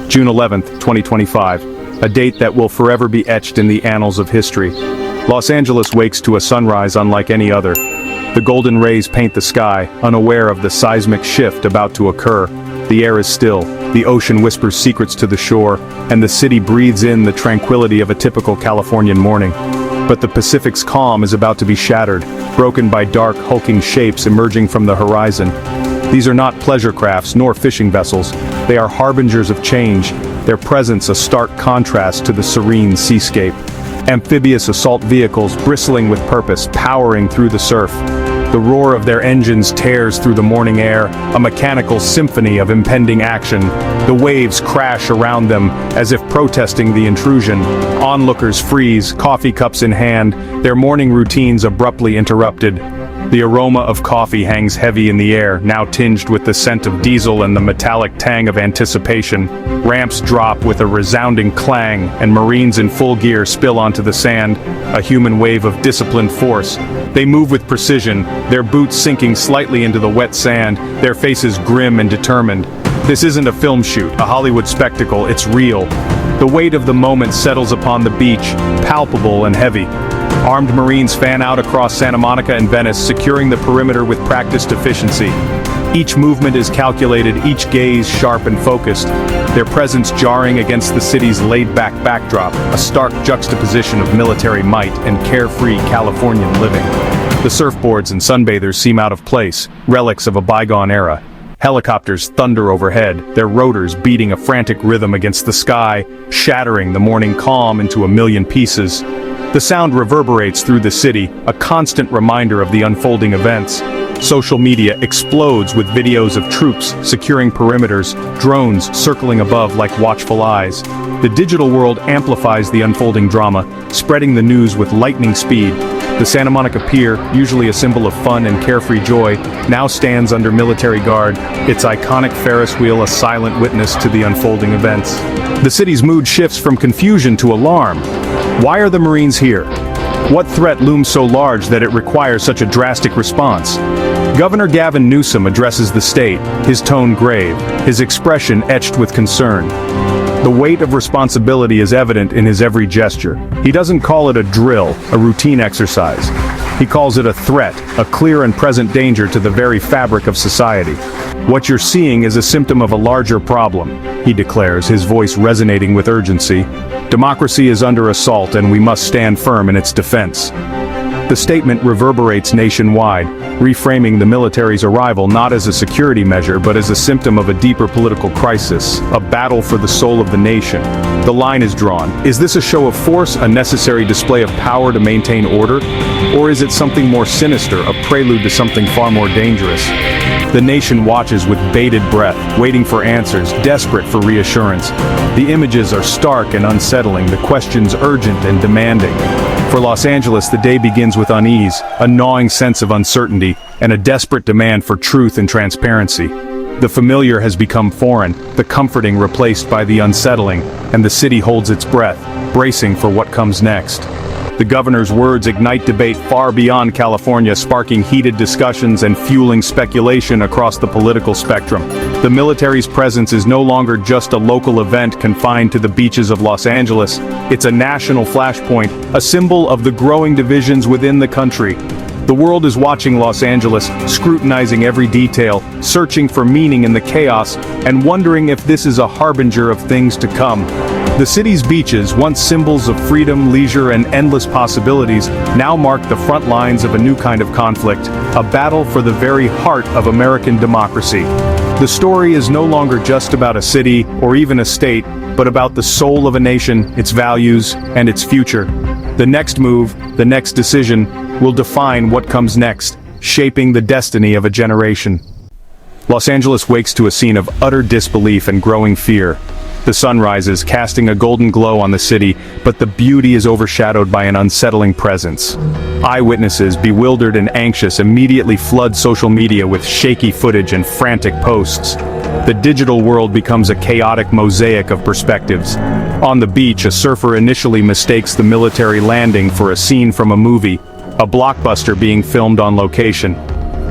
June 11, 2025, a date that will forever be etched in the annals of history. Los Angeles wakes to a sunrise unlike any other. The golden rays paint the sky, unaware of the seismic shift about to occur. The air is still, the ocean whispers secrets to the shore, and the city breathes in the tranquility of a typical Californian morning. But the Pacific's calm is about to be shattered, broken by dark, hulking shapes emerging from the horizon. These are not pleasure crafts nor fishing vessels. They are harbingers of change, their presence a stark contrast to the serene seascape. Amphibious assault vehicles bristling with purpose, powering through the surf. The roar of their engines tears through the morning air, a mechanical symphony of impending action. The waves crash around them, as if protesting the intrusion. Onlookers freeze, coffee cups in hand, their morning routines abruptly interrupted. The aroma of coffee hangs heavy in the air, now tinged with the scent of diesel and the metallic tang of anticipation. Ramps drop with a resounding clang, and Marines in full gear spill onto the sand, a human wave of disciplined force. They move with precision, their boots sinking slightly into the wet sand, their faces grim and determined. This isn't a film shoot, a Hollywood spectacle, it's real. The weight of the moment settles upon the beach, palpable and heavy. Armed Marines fan out across Santa Monica and Venice, securing the perimeter with practiced efficiency. Each movement is calculated, each gaze sharp and focused, their presence jarring against the city's laid-back backdrop, a stark juxtaposition of military might and carefree Californian living. The surfboards and sunbathers seem out of place, relics of a bygone era. Helicopters thunder overhead, their rotors beating a frantic rhythm against the sky, shattering the morning calm into a million pieces. The sound reverberates through the city, a constant reminder of the unfolding events. Social media explodes with videos of troops securing perimeters, drones circling above like watchful eyes. The digital world amplifies the unfolding drama, spreading the news with lightning speed. The Santa Monica Pier, usually a symbol of fun and carefree joy, now stands under military guard, its iconic Ferris wheel a silent witness to the unfolding events. The city's mood shifts from confusion to alarm. Why are the Marines here? What threat looms so large that it requires such a drastic response? Governor Gavin Newsom addresses the state, his tone grave, his expression etched with concern. The weight of responsibility is evident in his every gesture. He doesn't call it a drill, a routine exercise. He calls it a threat, a clear and present danger to the very fabric of society. What you're seeing is a symptom of a larger problem, he declares, his voice resonating with urgency. Democracy is under assault and we must stand firm in its defense. The statement reverberates nationwide, reframing the military's arrival not as a security measure but as a symptom of a deeper political crisis, a battle for the soul of the nation. The line is drawn. Is this a show of force, a necessary display of power to maintain order? Or is it something more sinister, a prelude to something far more dangerous? The nation watches with bated breath, waiting for answers, desperate for reassurance. The images are stark and unsettling, the questions urgent and demanding. For Los Angeles, the day begins with unease, a gnawing sense of uncertainty, and a desperate demand for truth and transparency. The familiar has become foreign, the comforting replaced by the unsettling, and the city holds its breath, bracing for what comes next. The governor's words ignite debate far beyond California, sparking heated discussions and fueling speculation across the political spectrum. The military's presence is no longer just a local event confined to the beaches of Los Angeles. It's a national flashpoint, a symbol of the growing divisions within the country. The world is watching Los Angeles, scrutinizing every detail, searching for meaning in the chaos, and wondering if this is a harbinger of things to come. The city's beaches, once symbols of freedom, leisure, and endless possibilities, now mark the front lines of a new kind of conflict, a battle for the very heart of American democracy. The story is no longer just about a city or even a state, but about the soul of a nation, its values, and its future. The next move, the next decision, will define what comes next, shaping the destiny of a generation. Los Angeles wakes to a scene of utter disbelief and growing fear. The sun rises, casting a golden glow on the city, but the beauty is overshadowed by an unsettling presence. Eyewitnesses, bewildered and anxious, immediately flood social media with shaky footage and frantic posts. The digital world becomes a chaotic mosaic of perspectives. On the beach, a surfer initially mistakes the military landing for a scene from a movie, a blockbuster being filmed on location.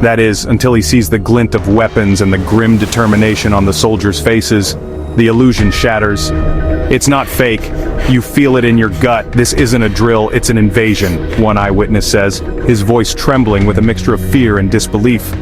That is, until he sees the glint of weapons and the grim determination on the soldiers' faces. The illusion shatters. It's not fake. You feel it in your gut. This isn't a drill, it's an invasion, one eyewitness says, his voice trembling with a mixture of fear and disbelief.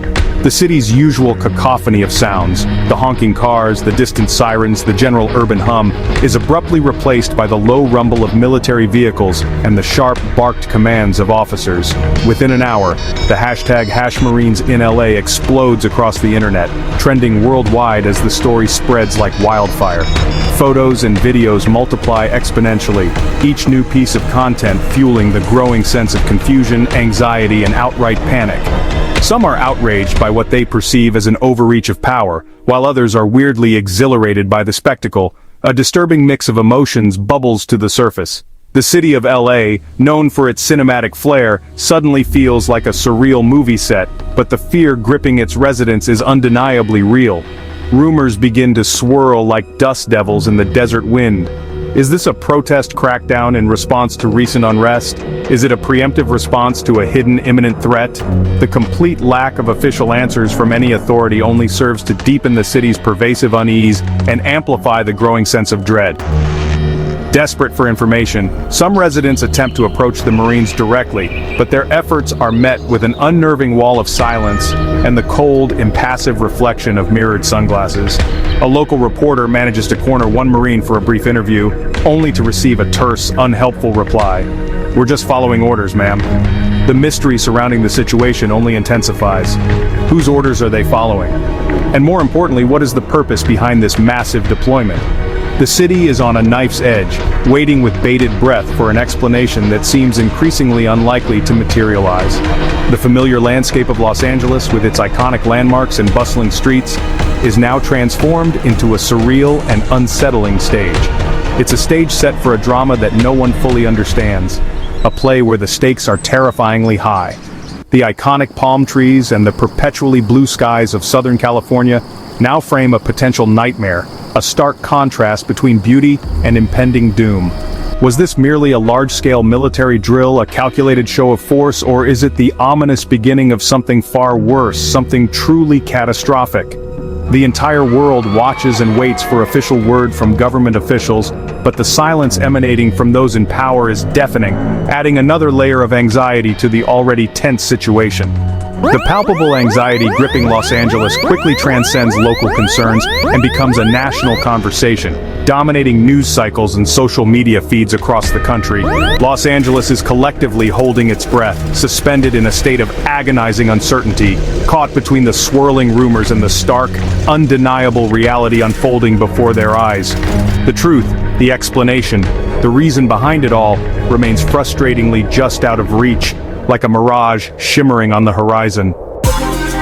The city's usual cacophony of sounds, the honking cars, the distant sirens, the general urban hum, is abruptly replaced by the low rumble of military vehicles and the sharp, barked commands of officers. Within an hour, the hashtag #HashMarinesInLA explodes across the internet, trending worldwide as the story spreads like wildfire. Photos and videos multiply exponentially, each new piece of content fueling the growing sense of confusion, anxiety, and outright panic. Some are outraged by what they perceive as an overreach of power, while others are weirdly exhilarated by the spectacle. A disturbing mix of emotions bubbles to the surface. The city of LA, known for its cinematic flair, suddenly feels like a surreal movie set, but the fear gripping its residents is undeniably real. Rumors begin to swirl like dust devils in the desert wind. Is this a protest crackdown in response to recent unrest? Is it a preemptive response to a hidden imminent threat? The complete lack of official answers from any authority only serves to deepen the city's pervasive unease and amplify the growing sense of dread. Desperate for information, some residents attempt to approach the Marines directly, but their efforts are met with an unnerving wall of silence and the cold, impassive reflection of mirrored sunglasses. A local reporter manages to corner one Marine for a brief interview, only to receive a terse, unhelpful reply. "We're just following orders, ma'am." The mystery surrounding the situation only intensifies. Whose orders are they following? And more importantly, what is the purpose behind this massive deployment? The city is on a knife's edge, waiting with bated breath for an explanation that seems increasingly unlikely to materialize. The familiar landscape of Los Angeles, with its iconic landmarks and bustling streets, is now transformed into a surreal and unsettling stage. It's a stage set for a drama that no one fully understands, a play where the stakes are terrifyingly high. The iconic palm trees and the perpetually blue skies of Southern California now frame a potential nightmare, a stark contrast between beauty and impending doom. Was this merely a large-scale military drill, a calculated show of force, or is it the ominous beginning of something far worse, something truly catastrophic? The entire world watches and waits for official word from government officials, but the silence emanating from those in power is deafening, adding another layer of anxiety to the already tense situation. The palpable anxiety gripping Los Angeles quickly transcends local concerns and becomes a national conversation, dominating news cycles and social media feeds across the country. Los Angeles is collectively holding its breath, suspended in a state of agonizing uncertainty, caught between the swirling rumors and the stark, undeniable reality unfolding before their eyes. The truth, the explanation, the reason behind it all, remains frustratingly just out of reach, like a mirage shimmering on the horizon.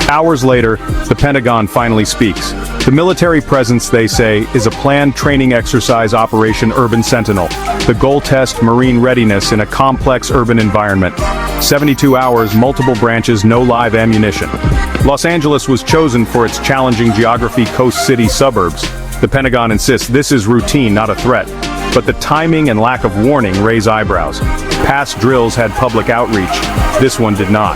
Hours later, the Pentagon finally speaks. The military presence, they say, is a planned training exercise Operation Urban Sentinel. The goal test Marine readiness in a complex urban environment. 72 hours, multiple branches, no live ammunition. Los Angeles was chosen for its challenging geography, coast city suburbs. The Pentagon insists this is routine, not a threat. But the timing and lack of warning raise eyebrows. Past drills had public outreach. This one did not.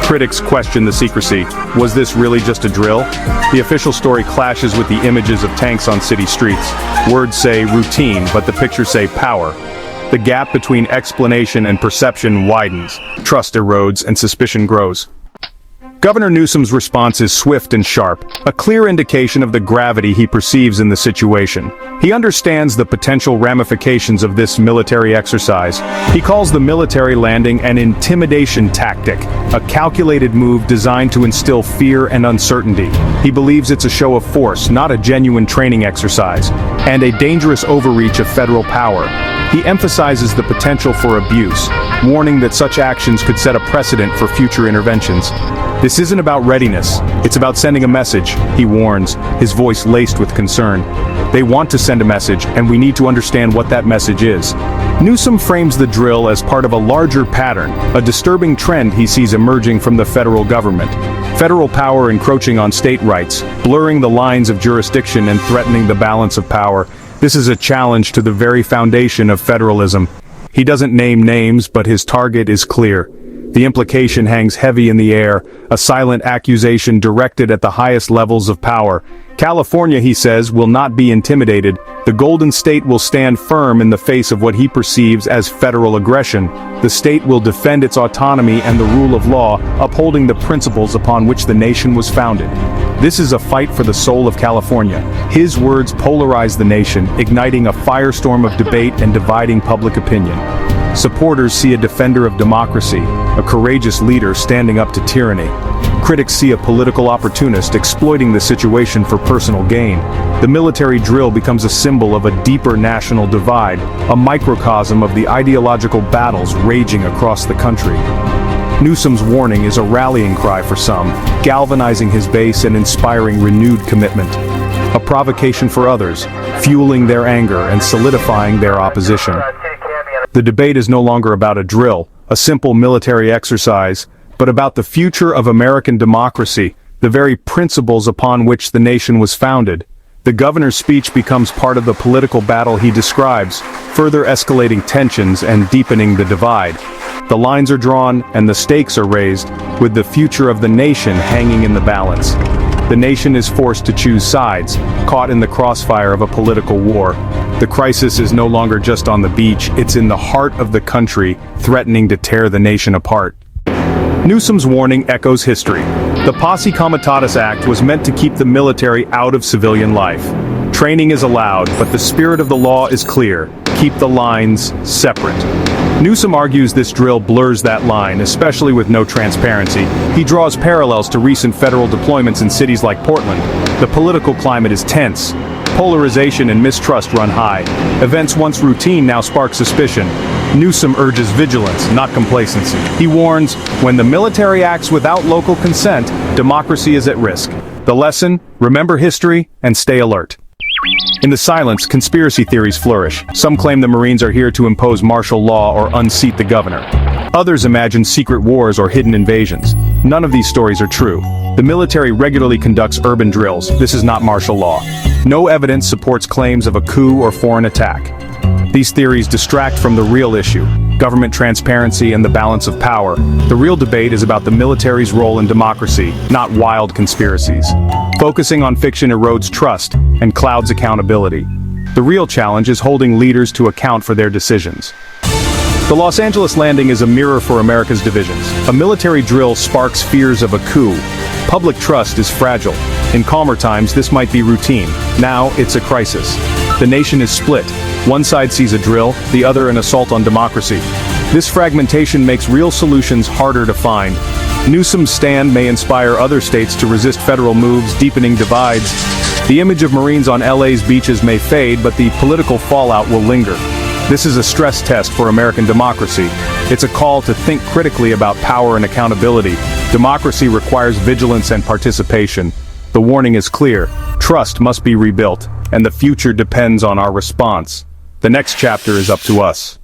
Critics question the secrecy. Was this really just a drill? The official story clashes with the images of tanks on city streets. Words say routine, but the pictures say power. The gap between explanation and perception widens. Trust erodes and suspicion grows. Governor Newsom's response is swift and sharp, a clear indication of the gravity he perceives in the situation. He understands the potential ramifications of this military exercise. He calls the military landing an intimidation tactic, a calculated move designed to instill fear and uncertainty. He believes it's a show of force, not a genuine training exercise, and a dangerous overreach of federal power. He emphasizes the potential for abuse, warning that such actions could set a precedent for future interventions. This isn't about readiness, it's about sending a message, he warns, his voice laced with concern. They want to send a message, and we need to understand what that message is. Newsom frames the drill as part of a larger pattern, a disturbing trend he sees emerging from the federal government. Federal power encroaching on state rights, blurring the lines of jurisdiction and threatening the balance of power. This is a challenge to the very foundation of federalism. He doesn't name names, but his target is clear. The implication hangs heavy in the air, a silent accusation directed at the highest levels of power. California, he says, will not be intimidated. The Golden State will stand firm in the face of what he perceives as federal aggression. The state will defend its autonomy and the rule of law, upholding the principles upon which the nation was founded. This is a fight for the soul of California. His words polarize the nation, igniting a firestorm of debate and dividing public opinion. Supporters see a defender of democracy, a courageous leader standing up to tyranny. Critics see a political opportunist exploiting the situation for personal gain. The military drill becomes a symbol of a deeper national divide, a microcosm of the ideological battles raging across the country. Newsom's warning is a rallying cry for some, galvanizing his base and inspiring renewed commitment. A provocation for others, fueling their anger and solidifying their opposition. The debate is no longer about a drill, a simple military exercise, but about the future of American democracy, the very principles upon which the nation was founded. The governor's speech becomes part of the political battle he describes, further escalating tensions and deepening the divide. The lines are drawn and the stakes are raised, with the future of the nation hanging in the balance. The nation is forced to choose sides, caught in the crossfire of a political war. The crisis is no longer just on the beach, it's in the heart of the country, threatening to tear the nation apart. Newsom's warning echoes history. The Posse Comitatus Act was meant to keep the military out of civilian life. Training is allowed, but the spirit of the law is clear: keep the lines separate. Newsom argues this drill blurs that line, especially with no transparency. He draws parallels to recent federal deployments in cities like Portland. The political climate is tense. Polarization and mistrust run high. Events once routine now spark suspicion. Newsom urges vigilance, not complacency. He warns, when the military acts without local consent, democracy is at risk. The lesson: remember history and stay alert. In the silence, conspiracy theories flourish. Some claim the Marines are here to impose martial law or unseat the governor. Others imagine secret wars or hidden invasions. None of these stories are true. The military regularly conducts urban drills. This is not martial law. No evidence supports claims of a coup or foreign attack. These theories distract from the real issue: government transparency and the balance of power. The real debate is about the military's role in democracy, not wild conspiracies. Focusing on fiction erodes trust and clouds accountability. The real challenge is holding leaders to account for their decisions. The Los Angeles landing is a mirror for America's divisions. A military drill sparks fears of a coup. Public trust is fragile. In calmer times, this might be routine. Now, it's a crisis. The nation is split. One side sees a drill, the other an assault on democracy. This fragmentation makes real solutions harder to find. Newsom's stand may inspire other states to resist federal moves, deepening divides. The image of Marines on LA's beaches may fade, but the political fallout will linger. This is a stress test for American democracy. It's a call to think critically about power and accountability. Democracy requires vigilance and participation. The warning is clear: trust must be rebuilt, and the future depends on our response. The next chapter is up to us.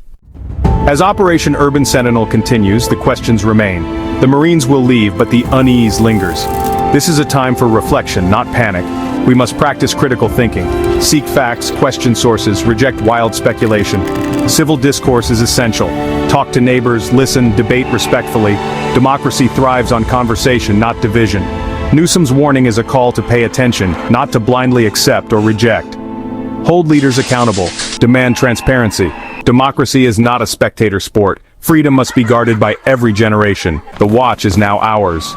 As Operation Urban Sentinel continues, the questions remain. The Marines will leave, but the unease lingers. This is a time for reflection, not panic. We must practice critical thinking. Seek facts, question sources, reject wild speculation. Civil discourse is essential. Talk to neighbors, listen, debate respectfully. Democracy thrives on conversation, not division. Newsom's warning is a call to pay attention, not to blindly accept or reject. Hold leaders accountable. Demand transparency. Democracy is not a spectator sport. Freedom must be guarded by every generation. The watch is now ours.